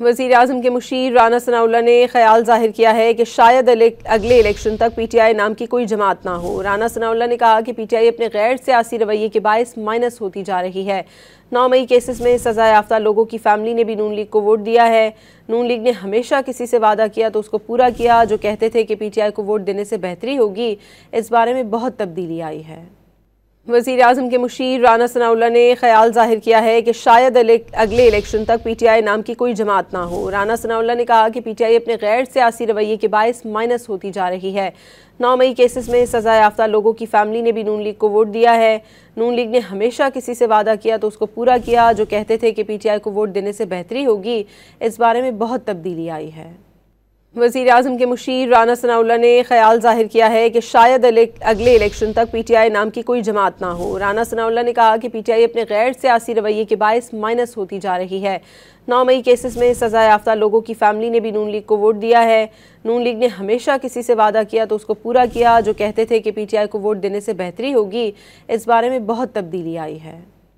वज़ीर-ए-आज़म के मुशीर राना सनाउल्लाह ने ख्याल जाहिर किया है कि शायद अगले इलेक्शन तक पीटीआई नाम की कोई जमात ना हो। राना सनाउल्लाह ने कहा कि पीटीआई अपने गैर सियासी रवैये के बायस माइनस होती जा रही है। 9 मई केसेस में सज़ा याफ्ता लोगों की फैमिली ने भी नून लीग को वोट दिया है। नून लीग ने हमेशा किसी से वादा किया तो उसको पूरा किया। जो कहते थे कि पीटीआई को वोट देने से बेहतरी होगी, इस बारे में बहुत तब्दीली आई है। वज़ीर-ए-आज़म के मुशीर राना सनाउल्लाह ने ख्याल जाहिर किया है कि शायद अगले इलेक्शन तक पीटीआई नाम की कोई जमात ना हो। राना सनाउल्लाह ने कहा कि पीटीआई अपने गैर सियासी रवैये के बायस माइनस होती जा रही है। 9 मई केसेस में सज़ा याफ्ता लोगों की फैमिली ने भी नून लीग को वोट दिया है। नून लीग ने हमेशा किसी से वादा किया तो उसको पूरा किया। जो कहते थे कि पीटीआई को वोट देने से बेहतरी होगी, इस बारे में बहुत तब्दीली आई है। वज़ीर-ए-आज़म के मुशीर राना सनाउल्लाह ने ख्याल जाहिर किया है कि शायद अगले इलेक्शन तक पीटीआई नाम की कोई जमात ना हो। राना सनाउल्लाह ने कहा कि पीटीआई अपने गैर सियासी रवैये के बायस माइनस होती जा रही है। 9 मई केसेस में सज़ा याफ्ता लोगों की फैमिली ने भी नून लीग को वोट दिया है। नून लीग ने हमेशा किसी से वादा किया तो उसको पूरा किया। जो कहते थे कि पीटीआई को वोट देने से बेहतरी होगी, इस बारे में बहुत तब्दीली आई है।